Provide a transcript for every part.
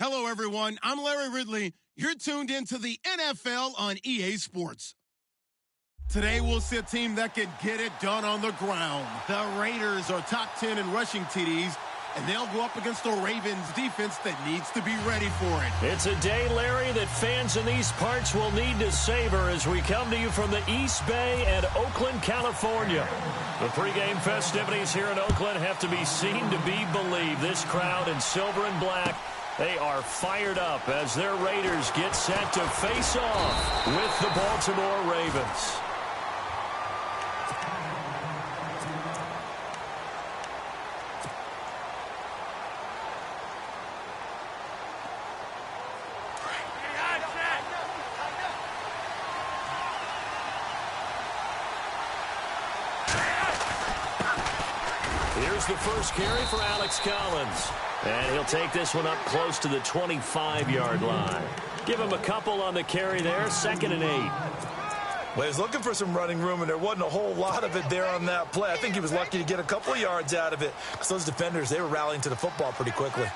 Hello, everyone. I'm Larry Ridley. You're tuned into the NFL on EA Sports. Today, we'll see a team that can get it done on the ground. The Raiders are top 10 in rushing TDs, and they'll go up against the Ravens defense that needs to be ready for it. It's a day, Larry, that fans in these parts will need to savor as we come to you from the East Bay and Oakland, California. The pregame festivities here in Oakland have to be seen to be believed. This crowd in silver and black, they are fired up as their Raiders get set to face off with the Baltimore Ravens. Here's the first carry for Alex Collins. And he'll take this one up close to the 25-yard line. Give him a couple on the carry there, 2nd and 8. Well, he was looking for some running room, and there wasn't a whole lot of it there on that play. I think he was lucky to get a couple of yards out of it. Because those defenders, they were rallying to the football pretty quickly.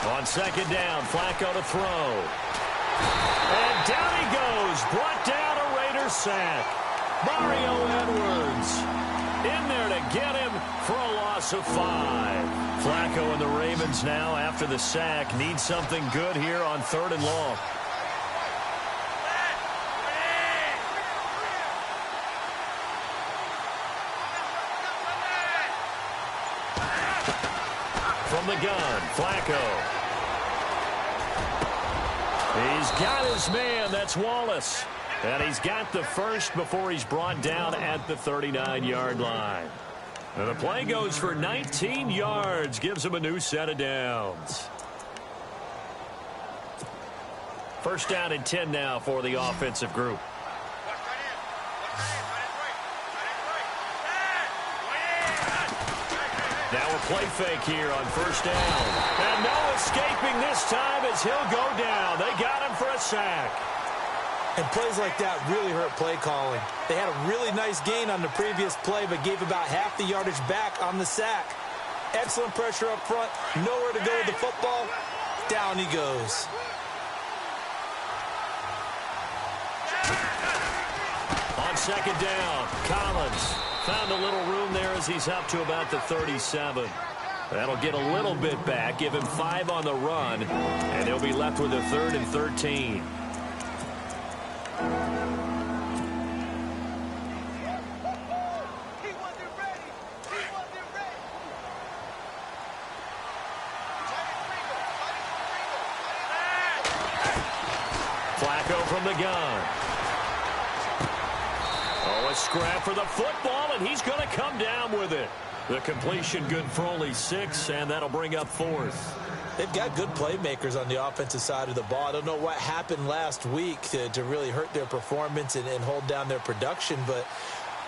On 2nd down, Flacco to throw. And down he goes. Brought down a Raider sack. Mario Edwards in there to get him for a loss of 5. Flacco and the Ravens now, after the sack, need something good here on 3rd and long. From the gun, Flacco. He's got his man. That's Wallace. And he's got the first before he's brought down at the 39-yard line. And the play goes for 19 yards. Gives him a new set of downs. 1st down and 10 now for the offensive group. Now a play fake here on 1st down. And no escaping this time as he'll go down. They got him for a sack. And plays like that really hurt play calling. They had a really nice gain on the previous play, but gave about half the yardage back on the sack. Excellent pressure up front. Nowhere to go with the football. Down he goes. On 2nd down, Collins found a little room there as he's up to about the 37. That'll get a little bit back, give him 5 on the run, and he'll be left with a 3rd and 13. Flacco from the gun. Oh, a scrap for the football, and he's going to come down with it. The completion good for only 6, and that'll bring up 4th. They've got good playmakers on the offensive side of the ball. I don't know what happened last week to really hurt their performance and hold down their production, but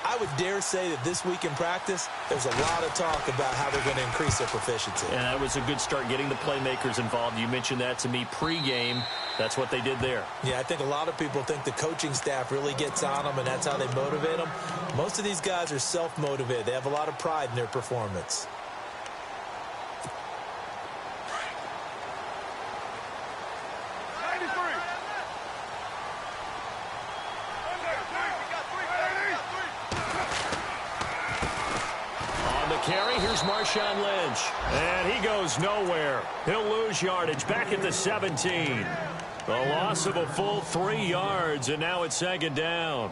I would dare say that this week in practice, there's a lot of talk about how they're going to increase their proficiency. And that was a good start, getting the playmakers involved. You mentioned that to me pregame. That's what they did there. Yeah, I think a lot of people think the coaching staff really gets on them, and that's how they motivate them. Most of these guys are self-motivated. They have a lot of pride in their performance. Carry, here's Marshawn Lynch. And he goes nowhere. He'll lose yardage back at the 17. The loss of a full 3 yards, and now it's 2nd down.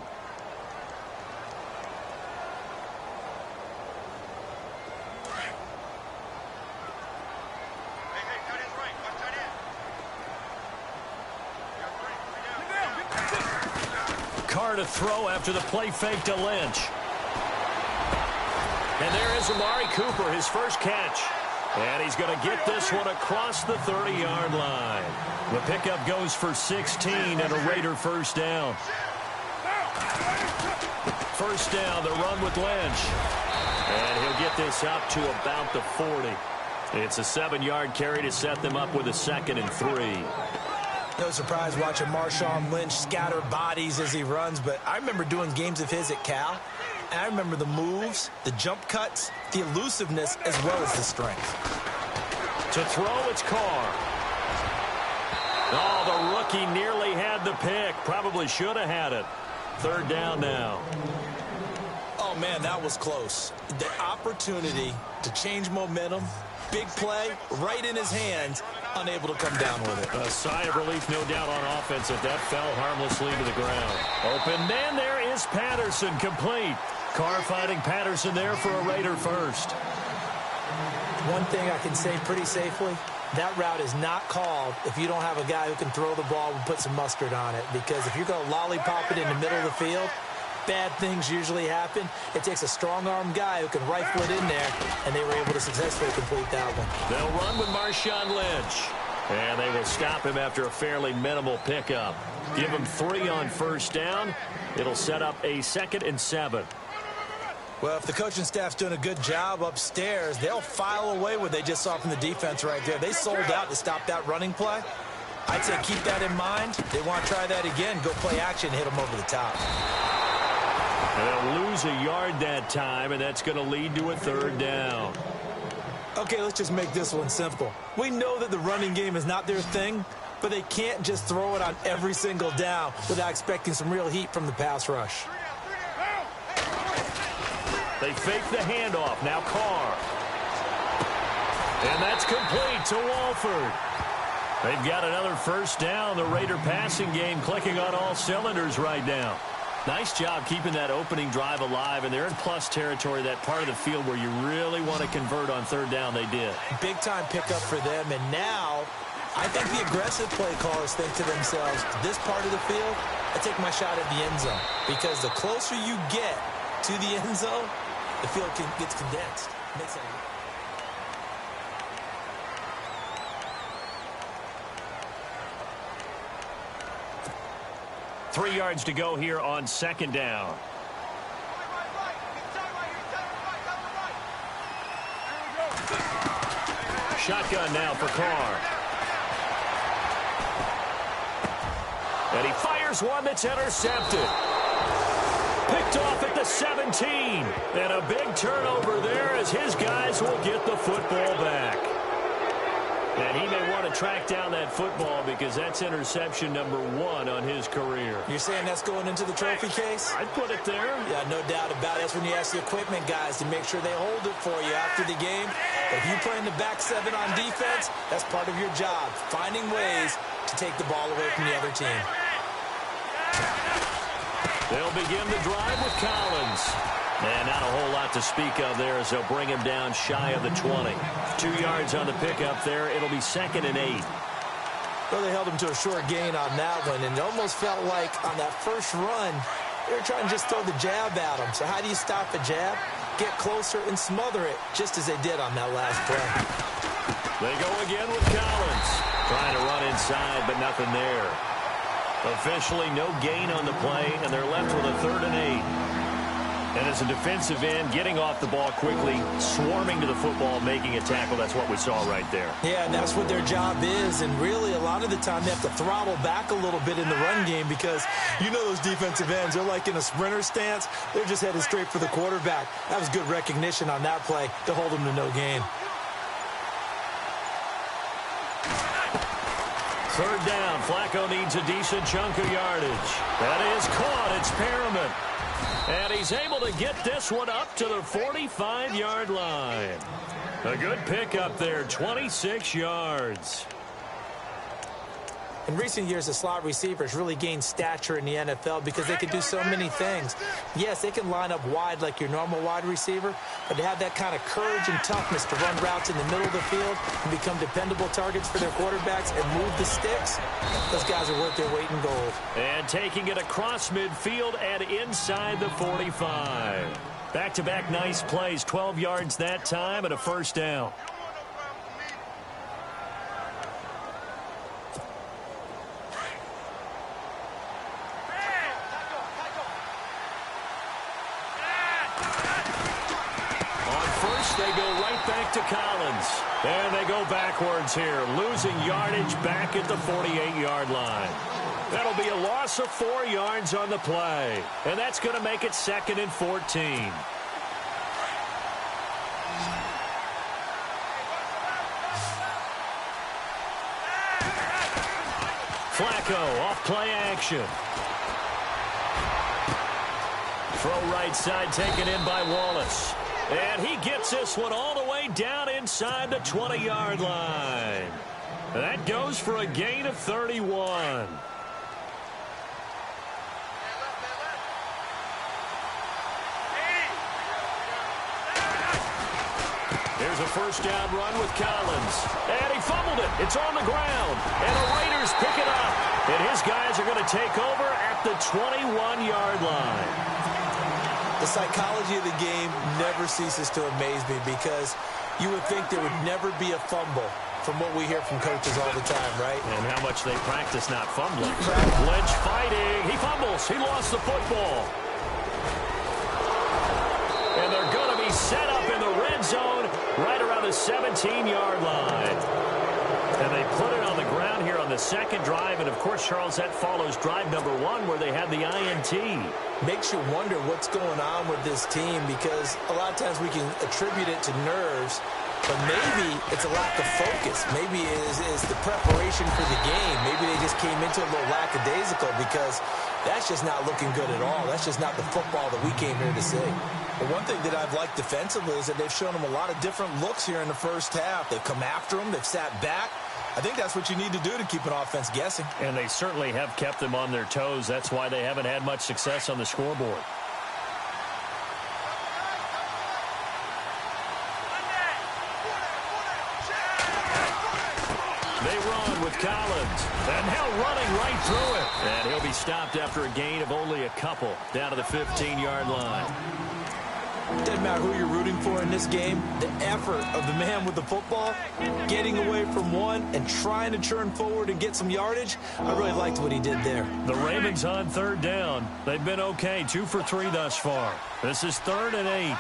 Carr to throw after the play fake to Lynch. And there is Amari Cooper, his first catch. And he's going to get this one across the 30-yard line. The pickup goes for 16 and a Raider 1st down. 1st down, the run with Lynch. And he'll get this up to about the 40. It's a 7-yard carry to set them up with a 2nd and 3. No surprise watching Marshawn Lynch scatter bodies as he runs, but I remember doing games of his at Cal, and I remember the moves, the jump cuts, the elusiveness, as well as the strength. To throw, it's Carr. Oh, the rookie nearly had the pick. Probably should have had it. Third down now. Oh, man, that was close. The opportunity to change momentum, big play, right in his hands, unable to come down with it. A sigh of relief, no doubt, on offense if that fell harmlessly to the ground. Open man, there is Patterson, complete. Carr finding Patterson there for a Raider first. One thing I can say pretty safely, that route is not called if you don't have a guy who can throw the ball and put some mustard on it. Because if you're going to lollipop it in the middle of the field, bad things usually happen. It takes a strong-arm guy who can rifle it in there, and they were able to successfully complete that one. They'll run with Marshawn Lynch, and they will stop him after a fairly minimal pickup. Give him 3 on first down. It'll set up a 2nd and 7. Well, if the coaching staff's doing a good job upstairs, they'll file away what they just saw from the defense right there. They sold out to stop that running play. I'd say keep that in mind. They want to try that again. Go play action, hit them over the top. They'll lose a yard that time, and that's going to lead to a 3rd down. Okay, let's just make this one simple. We know that the running game is not their thing, but they can't just throw it on every single down without expecting some real heat from the pass rush. They fake the handoff. Now Carr. And that's complete to Walford. They've got another first down. The Raider passing game clicking on all cylinders right now. Nice job keeping that opening drive alive, and they're in plus territory, that part of the field where you really want to convert on 3rd down. They did. Big-time pickup for them, and now I think the aggressive play callers think to themselves, this part of the field, I take my shot at the end zone, because the closer you get to the end zone, the field gets condensed. Makes sense. 3 yards to go here on 2nd down. Shotgun now for Carr. And he fires one that's intercepted. Picked off at the 17. And a big turnover there as his guys will get the football back. And he may want to track down that football because that's interception number 1 on his career. You're saying that's going into the trophy case? I'd put it there. Yeah, no doubt about it. That's when you ask the equipment guys to make sure they hold it for you after the game. If you play in the back 7 on defense, that's part of your job, finding ways to take the ball away from the other team. They'll begin the drive with Collins. And not a whole lot to speak of there as they'll bring him down shy of the 20. 2 yards on the pickup there. It'll be 2nd and 8. Well, they held him to a short gain on that one, and it almost felt like on that first run, they were trying to just throw the jab at him. So how do you stop a jab? Get closer and smother it, just as they did on that last play. They go again with Collins. Trying to run inside, but nothing there. Officially no gain on the play, and they're left with a 3rd and 8. And as a defensive end, getting off the ball quickly, swarming to the football, making a tackle, that's what we saw right there. Yeah, and that's what their job is. And really, a lot of the time, they have to throttle back a little bit in the run game because you know those defensive ends, they're like in a sprinter stance. They're just headed straight for the quarterback. That was good recognition on that play to hold them to no gain. 3rd down. Flacco needs a decent chunk of yardage. That is caught. It's Perriman. And he's able to get this one up to the 45-yard line. A good pickup there, 26 yards. In recent years, the slot receivers really gained stature in the NFL because they can do so many things. Yes, they can line up wide like your normal wide receiver, but to have that kind of courage and toughness to run routes in the middle of the field and become dependable targets for their quarterbacks and move the sticks, those guys are worth their weight in gold. And taking it across midfield and inside the 45. Back-to-back nice plays, 12 yards that time and a first down. They go right back to Collins. And they go backwards here, losing yardage back at the 48-yard line. That'll be a loss of 4 yards on the play. And that's going to make it 2nd and 14. Flacco off play action. Throw right side taken in by Wallace. And he gets this one all the way down inside the 20-yard line. That goes for a gain of 31. Here's a first down run with Collins. And he fumbled it. It's on the ground. And the Raiders pick it up. And his guys are going to take over at the 21-yard line. The psychology of the game never ceases to amaze me because you would think there would never be a fumble from what we hear from coaches all the time, right? And how much they practice not fumbling. Lynch fighting. He fumbles. He lost the football. And they're going to be set up in the red zone right around the 17-yard line. And they put it on the ground here on the second drive. And, of course, Charles, that follows drive number 1 where they had the INT. Makes you wonder what's going on with this team because a lot of times we can attribute it to nerves, but maybe it's a lack of focus. Maybe it's the preparation for the game. Maybe they just came into a little lackadaisical because that's just not looking good at all. That's just not the football that we came here to see. But one thing that I've liked defensively is that they've shown them a lot of different looks here in the first half. They've come after them. They've sat back. I think that's what you need to do to keep an offense guessing. And they certainly have kept them on their toes. That's why they haven't had much success on the scoreboard. They run with Collins. And now running right through it. And he'll be stopped after a gain of only a couple down to the 15-yard line. Doesn't matter who you're rooting for in this game. The effort of the man with the football, getting away from one and trying to churn forward and get some yardage, I really liked what he did there. The Ravens on third down. They've been okay, 2 for 3 thus far. This is 3rd and 8. A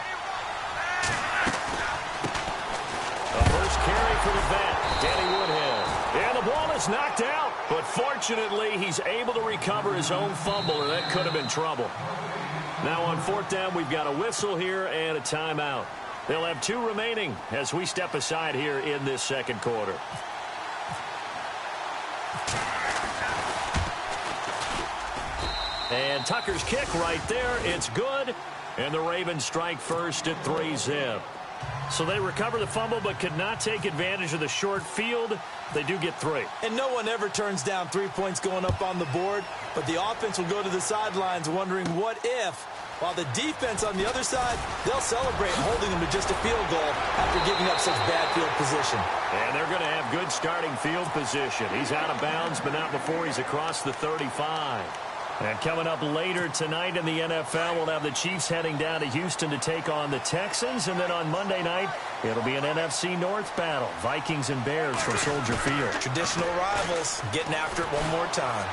first carry for the vet, Danny Woodhead. And the ball is knocked out. But fortunately, he's able to recover his own fumble, or that could have been trouble. Now on 4th down, we've got a whistle here and a timeout. They'll have 2 remaining as we step aside here in this second quarter. And Tucker's kick right there. It's good. And the Ravens strike first at 3-zip. So they recover the fumble but could not take advantage of the short field. They do get 3. And no one ever turns down 3 points going up on the board, but the offense will go to the sidelines wondering what if, while the defense on the other side, they'll celebrate holding them to just a field goal after giving up such bad field position. And they're going to have good starting field position. He's out of bounds, but not before he's across the 35. And coming up later tonight in the NFL, we'll have the Chiefs heading down to Houston to take on the Texans. And then on Monday night, it'll be an NFC North battle. Vikings and Bears from Soldier Field. Traditional rivals getting after it one more time.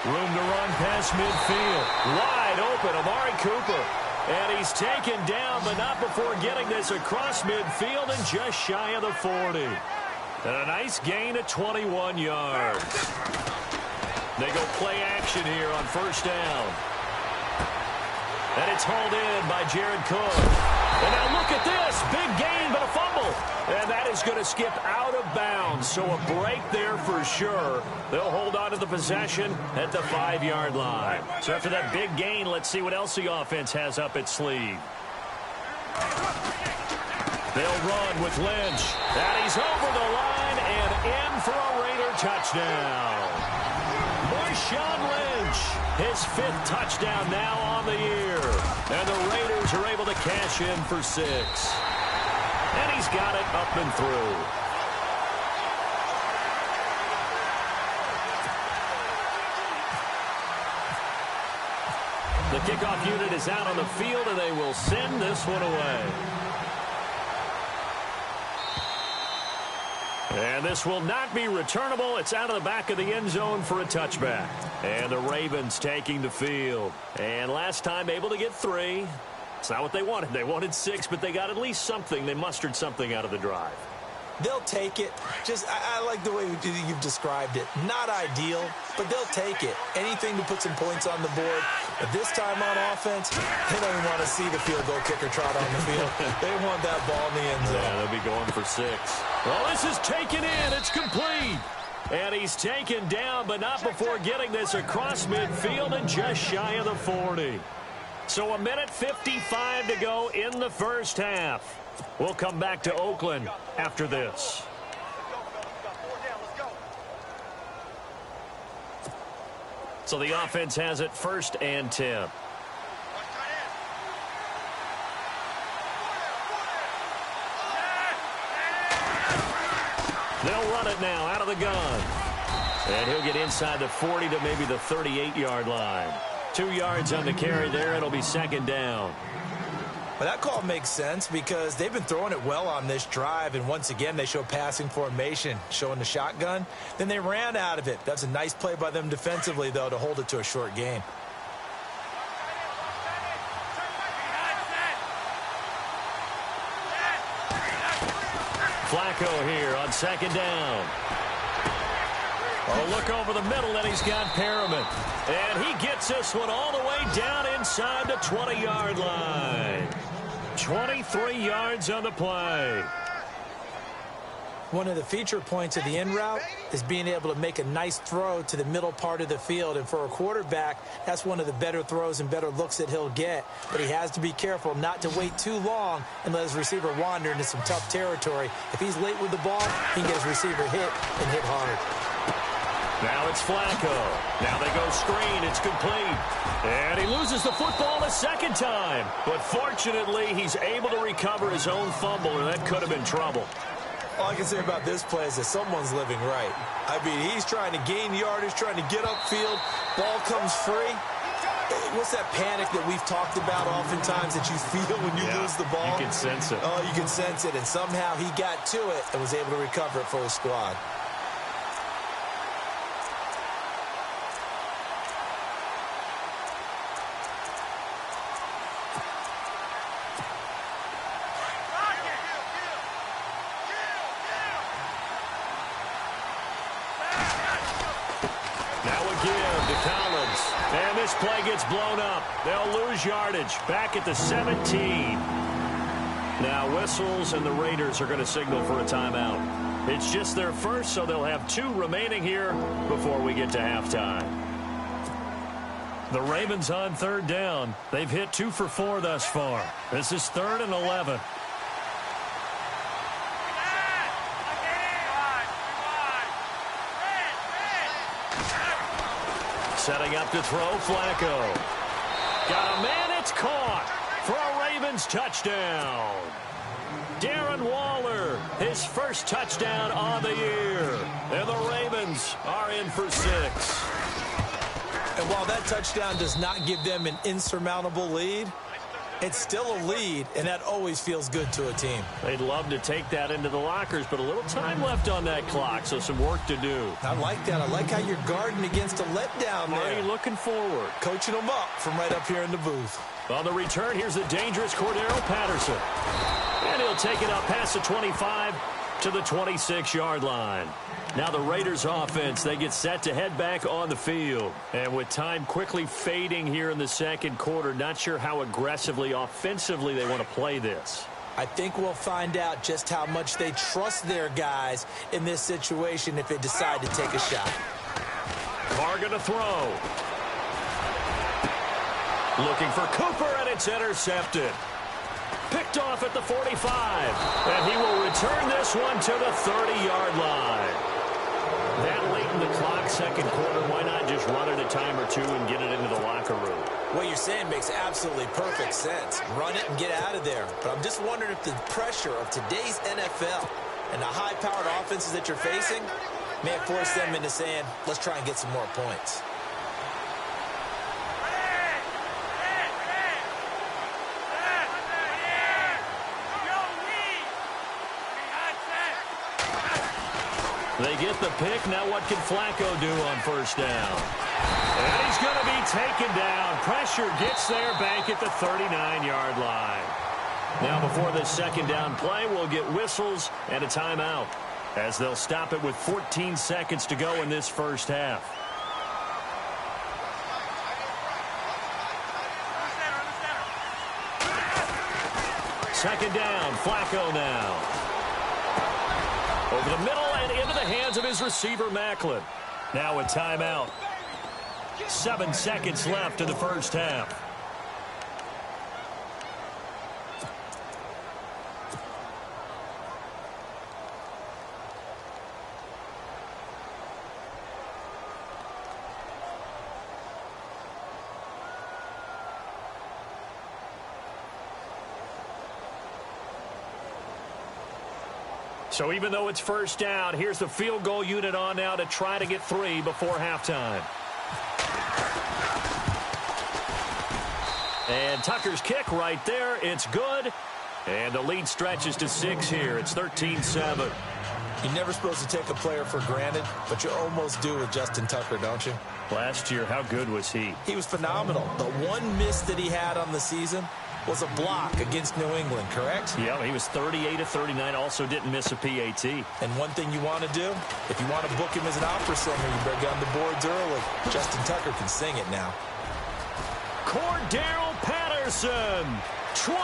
Room to run past midfield. Wide open, Amari Cooper. And he's taken down, but not before getting this across midfield and just shy of the 40. And a nice gain of 21 yards. They go play action here on first down. And it's hauled in by Jared Cook. And now look at this. Big gain, but a fumble. And that is going to skip out of bounds. So a break there for sure. They'll hold on to the possession at the 5-yard line. So after that big gain, let's see what else the offense has up its sleeve. They'll run with Lynch. And he's over the line and in for a Raider touchdown. Marshawn Lynch, his 5th touchdown now on the year. And the Raiders are able to cash in for 6. And he's got it up and through. The kickoff unit is out on the field, and they will send this one away. And this will not be returnable. It's out of the back of the end zone for a touchback. And the Ravens taking the field. And last time able to get 3. It's not what they wanted. They wanted 6, but they got at least something. They mustered something out of the drive. They'll take it. I like the way you've described it. Not ideal, but they'll take it. Anything to put some points on the board. But this time on offense, they don't even want to see the field goal kicker trot on the field. They want that ball in the end zone. Yeah, they'll be going for 6. Well, this is taken in. It's complete. And he's taken down, but not before getting this across midfield and just shy of the 40. So 1:55 to go in the first half. We'll come back to Oakland after this. So the offense has it 1st and 10. They'll run it now out of the gun. And he'll get inside the 40 to maybe the 38-yard line. 2 yards on the carry there. It'll be 2nd down. But that call makes sense because they've been throwing it well on this drive, and once again they show passing formation, showing the shotgun. Then they ran out of it. That's a nice play by them defensively, though, to hold it to a short gain. Flacco here on 2nd down. Oh, look over the middle, and he's got Perriman. And he gets this one all the way down inside the 20-yard line. 23 yards on the play. One of the feature points of the in route is being able to make a nice throw to the middle part of the field. And for a quarterback, that's one of the better throws and better looks that he'll get. But he has to be careful not to wait too long and let his receiver wander into some tough territory. If he's late with the ball, he can get his receiver hit and hit hard. Now it's Flacco. Now they go screen. It's complete. And he loses the football a 2nd time. But fortunately, he's able to recover his own fumble, or that could have been trouble. All I can say about this play is that someone's living right. I mean, he's trying to gain yardage, trying to get upfield. Ball comes free. What's that panic that we've talked about oftentimes that you feel when you lose the ball? You can sense it. Oh, you can sense it. And somehow he got to it and was able to recover it for his squad. And this play gets blown up. They'll lose yardage back at the 17. Now whistles, and the Raiders are going to signal for a timeout. It's just their first, so they'll have 2 remaining here before we get to halftime. The Ravens on 3rd down. They've hit 2 for 4 thus far. This is 3rd and 11. Setting up to throw, Flacco. Got a man, it's caught for a Ravens touchdown. Darren Waller, his first touchdown on the year. And the Ravens are in for 6. And while that touchdown does not give them an insurmountable lead, it's still a lead, and that always feels good to a team. They'd love to take that into the lockers, but a little time left on that clock, so some work to do. I like that. I like how you're guarding against a letdown there. Already looking forward. Coaching them up from right up here in the booth. On the return, here's the dangerous Cordero Patterson. And he'll take it up past the 25 to the 26-yard line. Now the Raiders offense, they get set to head back on the field. And with time quickly fading here in the 2nd quarter, not sure how aggressively, offensively they want to play this. I think we'll find out just how much they trust their guys in this situation if they decide to take a shot. Carr going to throw. Looking for Cooper, and it's intercepted. Picked off at the 45. And he will return this one to the 30-yard line. That late in the clock, 2nd quarter, why not just run it a time or 2 and get it into the locker room? What you're saying makes absolutely perfect sense. Run it and get out of there. But I'm just wondering if the pressure of today's NFL and the high-powered offenses that you're facing may have forced them into saying, let's try and get some more points. They get the pick. Now what can Flacco do on 1st down? And he's going to be taken down. Pressure gets there back at the 39-yard line. Now before this second down play, we'll get whistles and a timeout, as they'll stop it with 14 seconds to go in this first half. Second down, Flacco now. Over the middle and into the hands of his receiver, Macklin. Now a timeout. 7 seconds left in the first half. So even though it's first down, here's the field goal unit on now to try to get 3 before halftime. And Tucker's kick right there. It's good. And the lead stretches to 6 here. It's 13-7. You're never supposed to take a player for granted, but you almost do with Justin Tucker, don't you? Last year, how good was he? He was phenomenal. The one miss that he had on the season was a block against New England, correct? Yeah, he was 38 of 39, also didn't miss a PAT. And one thing you want to do, if you want to book him as an opera singer, you better get on the boards early. Justin Tucker can sing it now. Cordero Patterson, 20,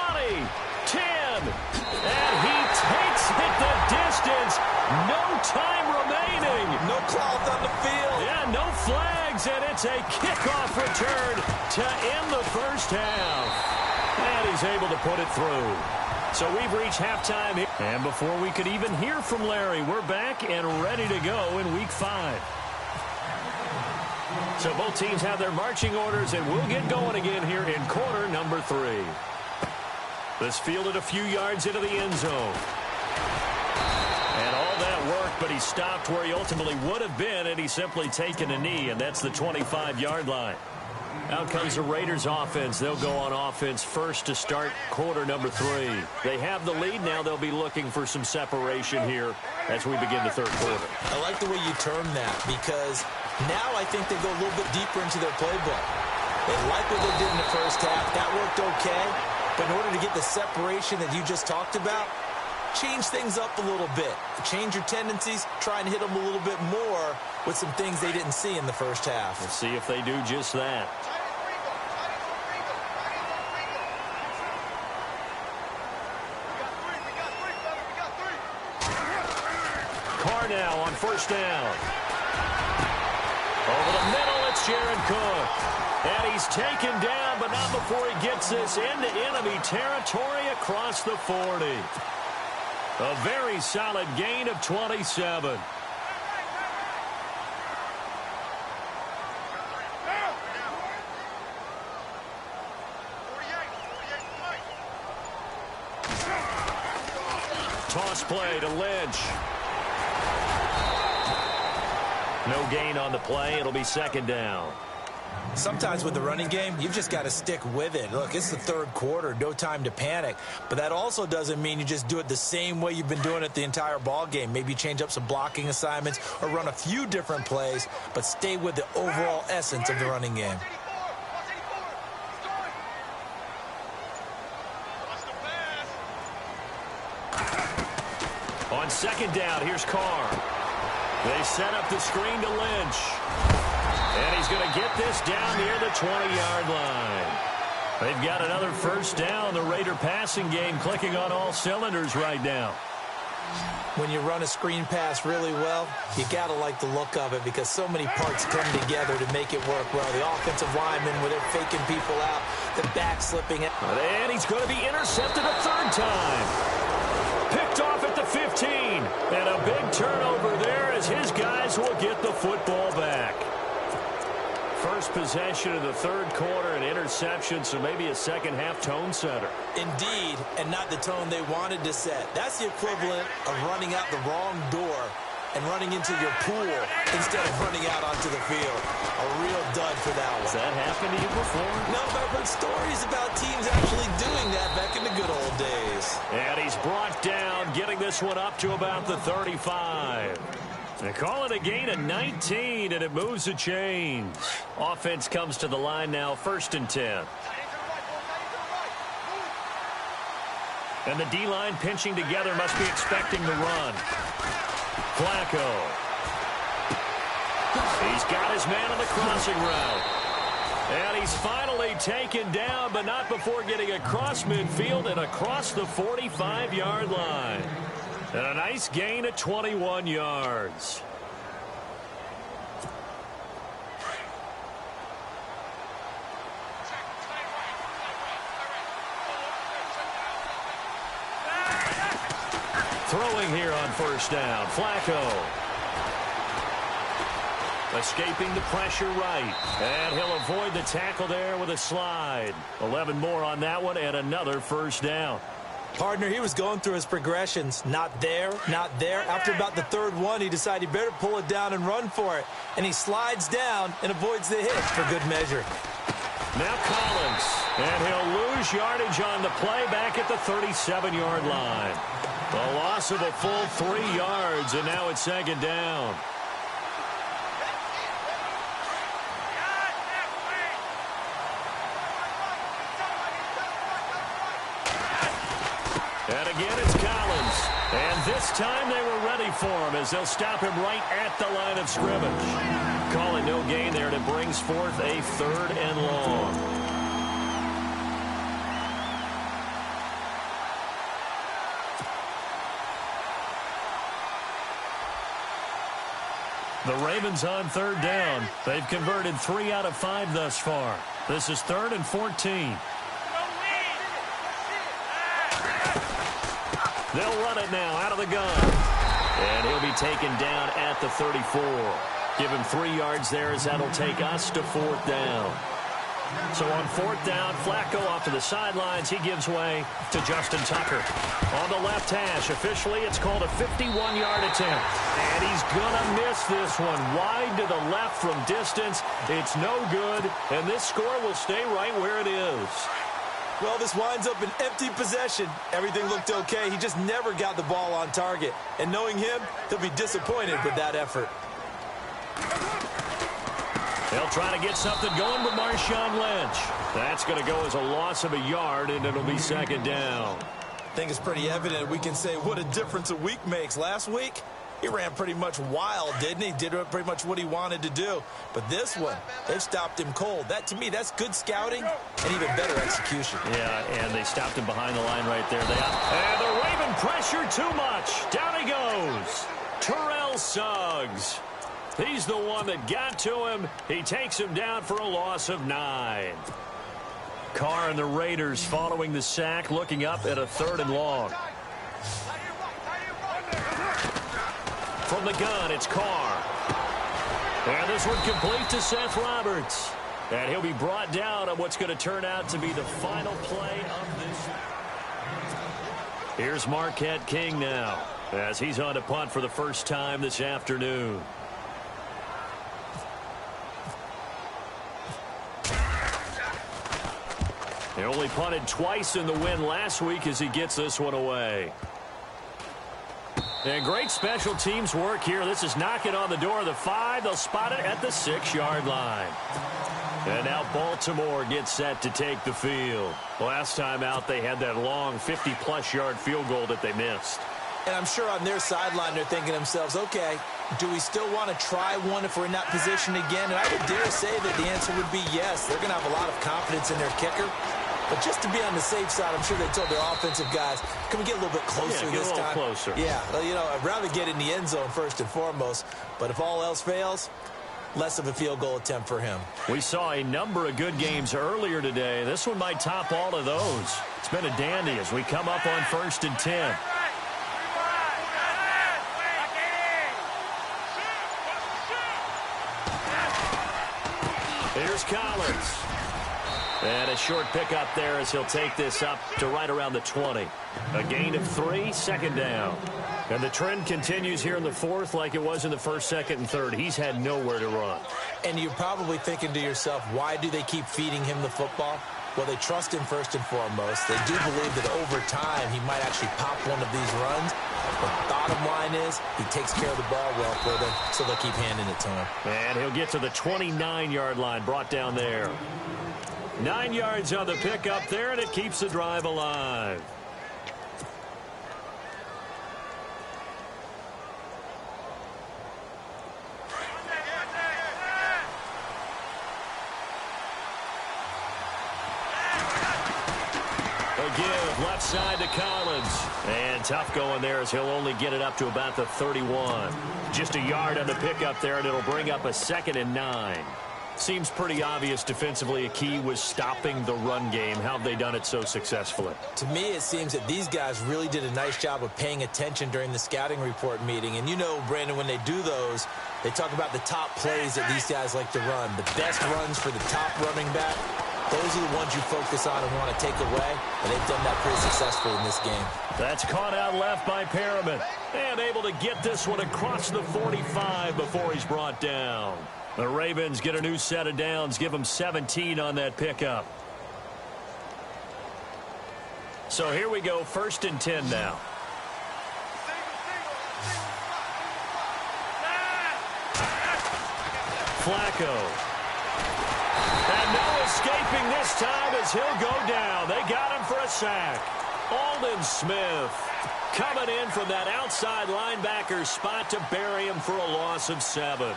10, and he takes it the distance. No time remaining. No cloth on the field. Yeah, no flags, and it's a kickoff return to end the first half. And he's able to put it through. So we've reached halftime here. And before we could even hear from Larry, we're back and ready to go in Week 5. So both teams have their marching orders, and we'll get going again here in quarter number 3. This fielded a few yards into the end zone. And all that work, but he stopped where he ultimately would have been, and he's simply taken a knee, and that's the 25-yard line. Out comes the Raiders offense. They'll go on offense first to start quarter number 3. They have the lead. Now they'll be looking for some separation here as we begin the third quarter. I like the way you term that, because now I think they go a little bit deeper into their playbook. They like what they did in the first half. That worked okay. But in order to get the separation that you just talked about, change things up a little bit. Change your tendencies. Try and hit them a little bit more with some things they didn't see in the first half. We'll see if they do just that. Carr now on first down. Over the middle, it's Jared Cook. And he's taken down, but not before he gets this into enemy territory across the 40. A very solid gain of 27. Toss play to Lynch. No gain on the play. It'll be second down. Sometimes with the running game, you've just got to stick with it. Look, it's the third quarter, no time to panic. But that also doesn't mean you just do it the same way you've been doing it the entire ball game. Maybe change up some blocking assignments or run a few different plays, but stay with the overall essence of the running game. On second down, here's Carr. They set up the screen to Lynch. And he's going to get this down near the 20-yard line. They've got another first down. The Raider passing game clicking on all cylinders right now. When you run a screen pass really well, you got to like the look of it because so many parts come together to make it work well. The offensive linemen, where they're faking people out, the back slipping. And he's going to be intercepted a third time. Picked off at the 15. And a big turnover there as his guys will get the football back. First possession of the third quarter, an interception, so maybe a second-half tone setter. Indeed, and not the tone they wanted to set. That's the equivalent of running out the wrong door and running into your pool instead of running out onto the field. A real dud for that one. Has that happened to you before? No, but I've heard stories about teams actually doing that back in the good old days. And he's brought down, getting this one up to about the 35. They call it a gain of 19, and it moves the chains. Offense comes to the line now, 1st and 10. And the D-line pinching together must be expecting the run. Flacco. He's got his man on the crossing route. And he's finally taken down, but not before getting across midfield and across the 45-yard line. And a nice gain of 21 yards. Throwing here on 1st down, Flacco. Escaping the pressure right. And he'll avoid the tackle there with a slide. 11 more on that one and another 1st down. Partner, he was going through his progressions. Not there, not there. After about the 3rd one, he decided he better pull it down and run for it. And he slides down and avoids the hit for good measure. Now Collins. And he'll lose yardage on the play back at the 37-yard line. A loss of a full 3 yards, and now it's 2nd down. And again, it's Collins. And this time they were ready for him as they'll stop him right at the line of scrimmage. Call it no gain there, and it brings forth a 3rd and long. The Ravens on 3rd down. They've converted 3 out of 5 thus far. This is 3rd and 14. They'll run it now out of the gun. And he'll be taken down at the 34. Give him 3 yards there as that'll take us to 4th down. So on 4th down, Flacco off to the sidelines. He gives way to Justin Tucker. On the left hash, officially it's called a 51-yard attempt. And he's going to miss this one. Wide to the left from distance. It's no good, and this score will stay right where it is. Well, this winds up an empty possession. Everything looked okay. He just never got the ball on target. And knowing him, he'll be disappointed with that effort. They'll try to get something going with Marshawn Lynch. That's going to go as a loss of a yard, and it'll be 2nd down. I think it's pretty evident we can say what a difference a week makes. Last week, he ran pretty much wild, didn't he? Did pretty much what he wanted to do. But this one, they've stopped him cold. That, to me, that's good scouting and even better execution. Yeah, and they stopped him behind the line right there. And the Raven pressure too much. Down he goes. Terrell Suggs. He's the one that got to him. He takes him down for a loss of 9. Carr and the Raiders following the sack, looking up at a 3rd and long. From the gun, it's Carr. And this one complete to Seth Roberts. And he'll be brought down on what's going to turn out to be the final play of this. Here's Marquette King now, as he's on to punt for the first time this afternoon. He only punted twice in the win last week as he gets this one away. And great special teams work here. This is knocking on the door of the 5. They'll spot it at the 6-yard line. And now Baltimore gets set to take the field. Last time out, they had that long 50-plus yard field goal that they missed. And I'm sure on their sideline, they're thinking to themselves, okay, do we still want to try one if we're in that position again? And I would dare say that the answer would be yes. They're going to have a lot of confidence in their kicker. But just to be on the safe side, I'm sure they told their offensive guys, can we get a little bit closer this time? Yeah, get a little closer. Yeah, well, you know, I'd rather get in the end zone first and foremost. But if all else fails, less of a field goal attempt for him. We saw a number of good games earlier today. This one might top all of those. It's been a dandy as we come up on 1st and 10. Here's Collins. And a short pickup there as he'll take this up to right around the 20. A gain of 3, 2nd down. And the trend continues here in the 4th like it was in the 1st, 2nd, and 3rd. He's had nowhere to run. And you're probably thinking to yourself, why do they keep feeding him the football? Well, they trust him first and foremost. They do believe that over time he might actually pop one of these runs. But bottom line is he takes care of the ball well for them, so they'll keep handing it to him. And he'll get to the 29-yard line, brought down there. 9 yards on the pickup there, and it keeps the drive alive. Give left side to Collins. And tough going there as he'll only get it up to about the 31. Just a yard on the pickup there, and it'll bring up a 2nd and 9. Seems pretty obvious defensively a key was stopping the run game. How have they done it so successfully? To me, it seems that these guys really did a nice job of paying attention during the scouting report meeting. And you know, Brandon, when they do those, they talk about the top plays that these guys like to run. The best runs for the top running back. Those are the ones you focus on and want to take away, and they've done that pretty successfully in this game. That's caught out left by Perriman, and able to get this one across the 45 before he's brought down. The Ravens get a new set of downs, give them 17 on that pickup. So here we go, 1st and 10 now. Flacco. And no escaping this time as he'll go down. They got him for a sack. Aldon Smith coming in from that outside linebacker spot to bury him for a loss of 7.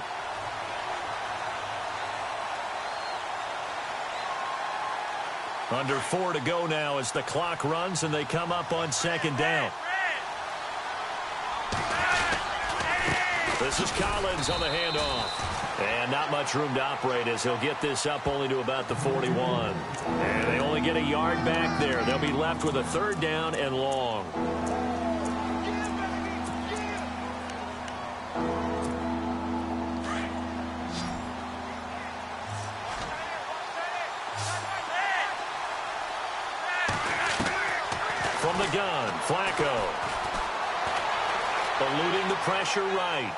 Under 4 to go now as the clock runs and they come up on 2nd down. This is Collins on the handoff. And not much room to operate as he'll get this up only to about the 41. And they only get a yard back there. They'll be left with a 3rd down and long. From the gun, Flacco. Eluding the pressure right.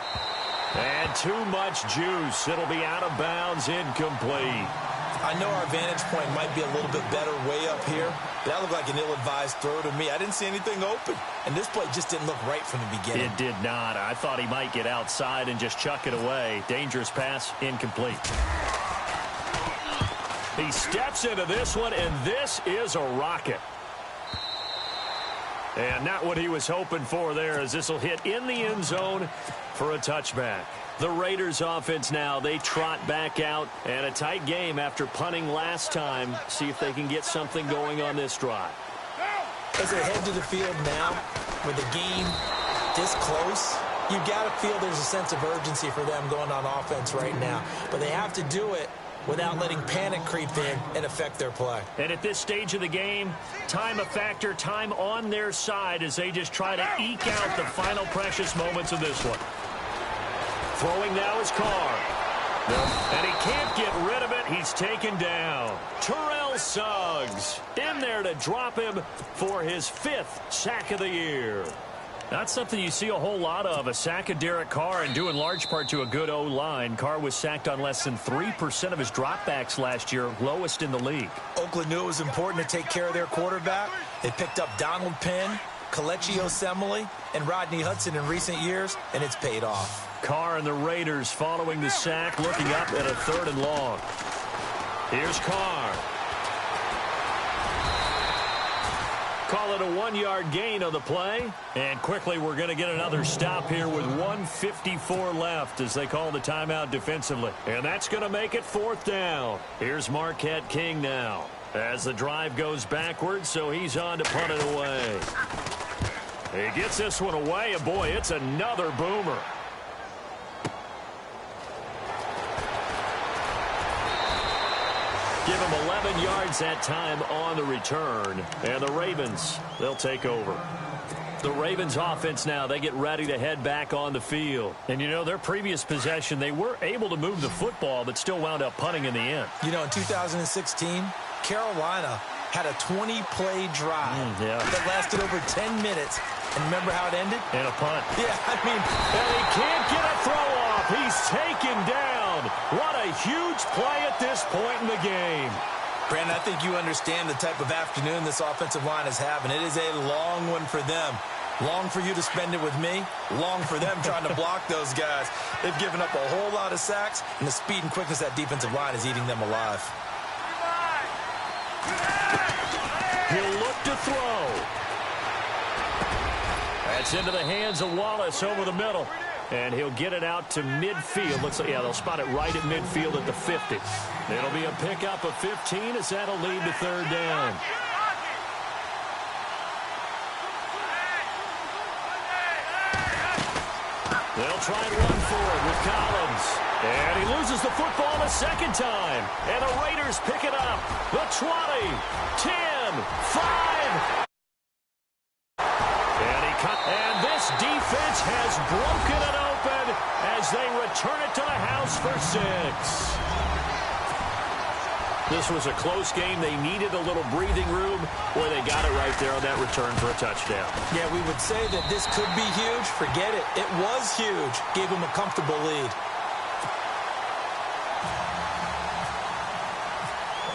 And too much juice. It'll be out of bounds, incomplete. I know our vantage point might be a little bit better way up here, but that looked like an ill-advised throw to me. I didn't see anything open, and this play just didn't look right from the beginning. It did not. I thought he might get outside and just chuck it away. Dangerous pass, incomplete. He steps into this one, and this is a rocket. And not what he was hoping for there, as this will hit in the end zone for a touchback. The Raiders offense now, they trot back out, and a tight game after punting last time. See if they can get something going on this drive. As they head to the field now, with the game this close, you've got to feel there's a sense of urgency for them going on offense right now. But they have to do it without letting panic creep in and affect their play. And at this stage of the game, time a factor, time on their side as they just try to eke out the final precious moments of this one. Throwing now is Carr. And he can't get rid of it. He's taken down. Terrell Suggs in there to drop him for his 5th sack of the year. Not something you see a whole lot of, a sack of Derek Carr, and due in large part to a good O-line. Carr was sacked on less than 3% of his dropbacks last year, lowest in the league. Oakland knew it was important to take care of their quarterback. They picked up Donald Penn, Kelechi Osemele, and Rodney Hudson in recent years, and it's paid off. Carr and the Raiders following the sack, looking up at a 3rd and long. Here's Carr. Call it a 1-yard gain on the play. And quickly we're going to get another stop here with 1:54 left as they call the timeout defensively. And that's going to make it 4th down. Here's Marquette King now as the drive goes backwards, so he's on to punt it away. He gets this one away, and boy, it's another boomer. Give him 11 yards that time on the return. And the Ravens, they'll take over. The Ravens offense now, they get ready to head back on the field. And, you know, their previous possession, they were able to move the football, but still wound up punting in the end. You know, in 2016, Carolina had a 20-play drive that lasted over 10 minutes. And remember how it ended? And a punt. Yeah, I mean, and he can't get a throw off. He's taken down. What a huge play at this point in the game. Brandon, I think you understand the type of afternoon this offensive line is having. It is a long one for them. Long for you to spend it with me. Long for them trying to block those guys. They've given up a whole lot of sacks, and the speed and quickness of that defensive line is eating them alive. He'll look to throw. That's into the hands of Wallace over the middle. And he'll get it out to midfield. Looks like, yeah, they'll spot it right at midfield at the 50. It'll be a pickup of 15 as that'll lead to third down. They'll try and run for it with Collins. And he loses the football a second time. And the Raiders pick it up. The 20, 10, 5. And this defense has broken it open as they return it to the house for 6. This was a close game. They needed a little breathing room. Boy, they got it right there on that return for a touchdown. Yeah, we would say that this could be huge. Forget it. It was huge. Gave them a comfortable lead.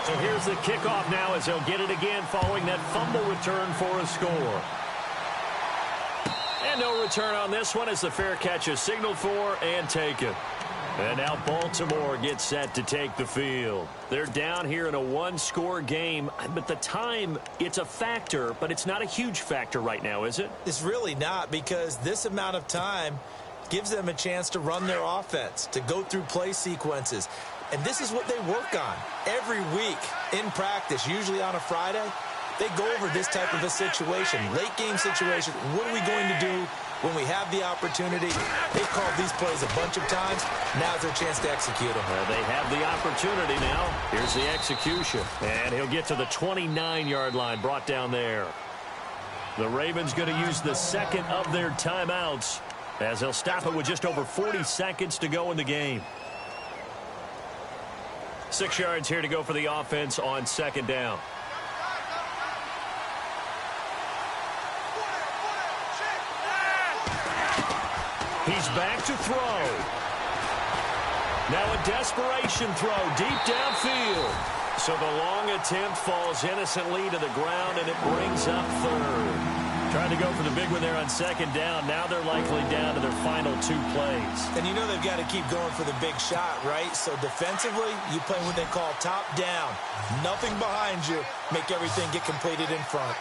So here's the kickoff now as they'll get it again following that fumble return for a score. And no return on this one as the fair catch is signaled for and taken. And now Baltimore gets set to take the field. They're down here in a one-score game, but the time, it's a factor, but it's not a huge factor right now, is it? It's really not, because this amount of time gives them a chance to run their offense, to go through play sequences. And this is what they work on every week in practice, usually on a Friday. They go over this type of a situation, late game situation. What are we going to do when we have the opportunity? They've called these plays a bunch of times. Now's their chance to execute them. They have the opportunity now. Here's the execution. And he'll get to the 29-yard line, brought down there. The Ravens going to use the second of their timeouts as they'll stop it with just over 40 seconds to go in the game. 6 yards here to go for the offense on second down. He's back to throw. Now a desperation throw deep downfield. So the long attempt falls innocently to the ground, and it brings up third. Trying to go for the big one there on second down. Now they're likely down to their final 2 plays. And you know they've got to keep going for the big shot, right? So defensively, you play what they call top down. Nothing behind you. Make everything get completed in front.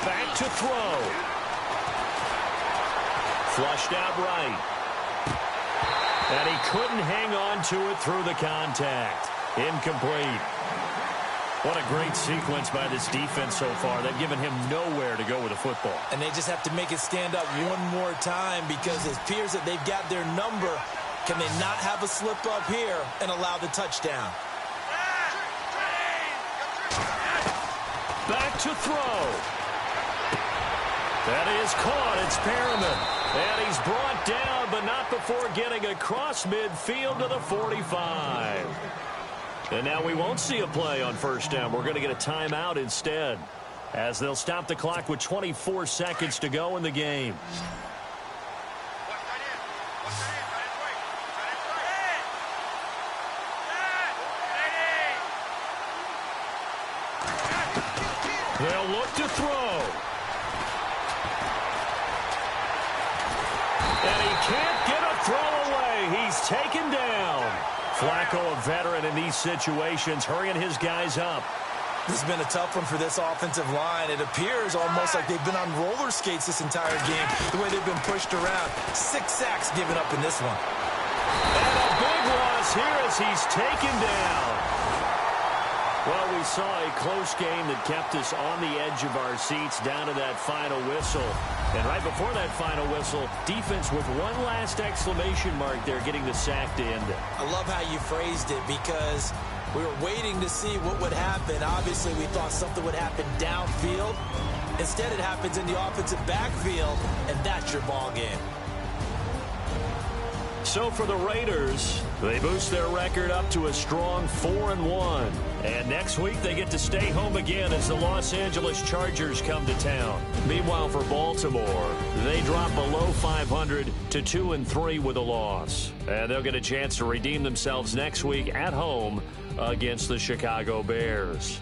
Back to throw. Flushed out right. And he couldn't hang on to it through the contact. Incomplete. What a great sequence by this defense so far. They've given him nowhere to go with the football. And they just have to make it stand up one more time, because it appears that they've got their number. Can they not have a slip up here and allow the touchdown? Back to throw. That is caught. It's Perriman. And he's brought down, but not before getting across midfield to the 45. And now we won't see a play on first down. We're going to get a timeout instead, as they'll stop the clock with 24 seconds to go in the game. They'll look to throw. And he can't get a throw away. He's taken down. Flacco, a veteran in these situations, hurrying his guys up. This has been a tough one for this offensive line. It appears almost like they've been on roller skates this entire game, the way they've been pushed around. 6 sacks given up in this one. And a big loss here as he's taken down. Well, we saw a close game that kept us on the edge of our seats down to that final whistle. And right before that final whistle, defense with one last exclamation mark there, getting the sack to end it. I love how you phrased it, because we were waiting to see what would happen. Obviously, we thought something would happen downfield. Instead, it happens in the offensive backfield, and that's your ball game. So for the Raiders, they boost their record up to a strong 4-1. And next week, they get to stay home again as the Los Angeles Chargers come to town. Meanwhile, for Baltimore, they drop below 500 to 2-3 with a loss. And they'll get a chance to redeem themselves next week at home against the Chicago Bears.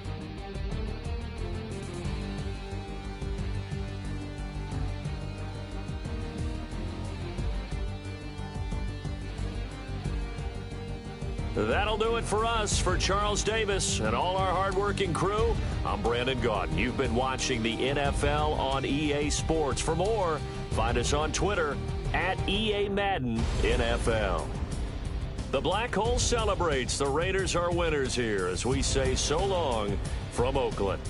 That'll do it for us. For Charles Davis and all our hardworking crew, I'm Brandon Gaudin. You've been watching the NFL on EA Sports. For more, find us on Twitter at EA Madden NFL. The Black Hole celebrates. The Raiders are winners here as we say so long from Oakland.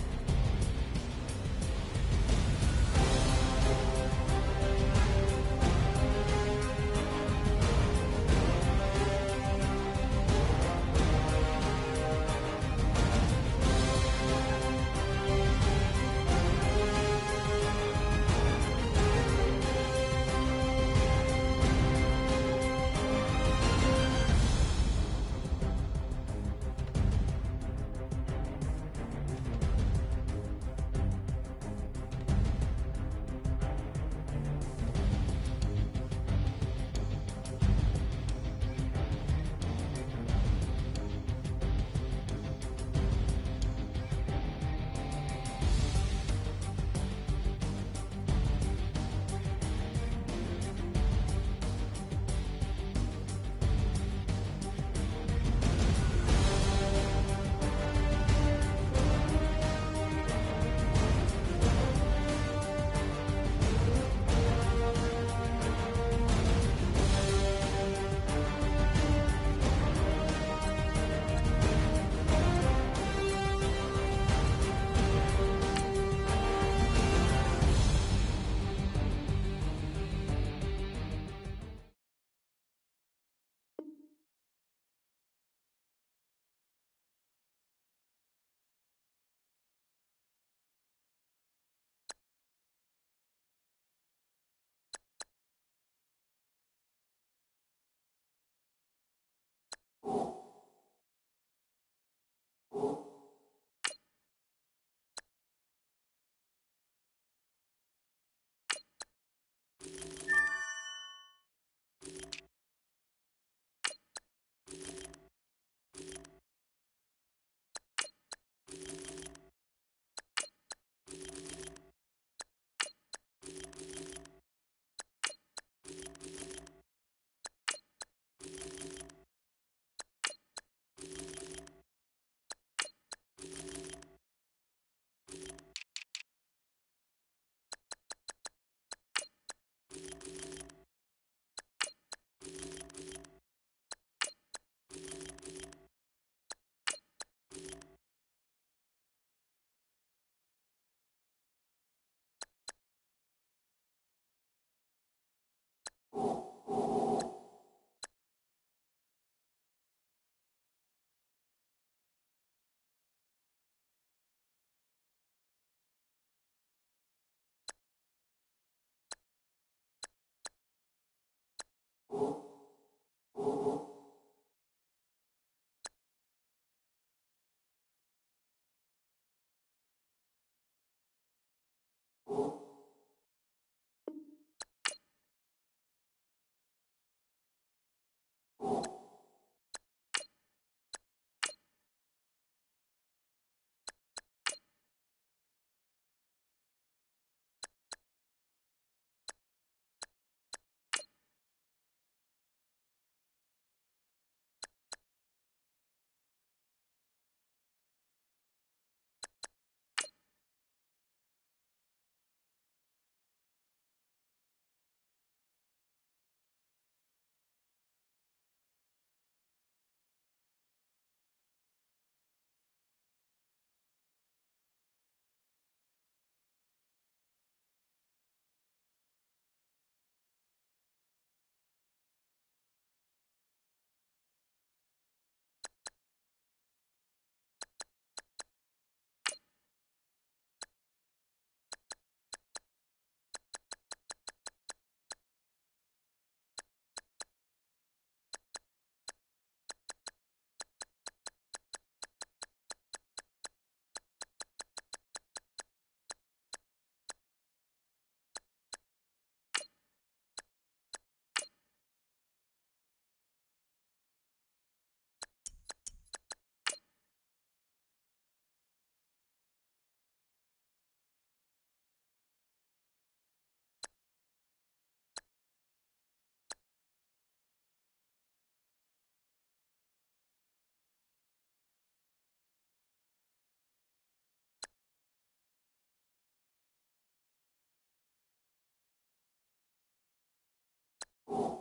You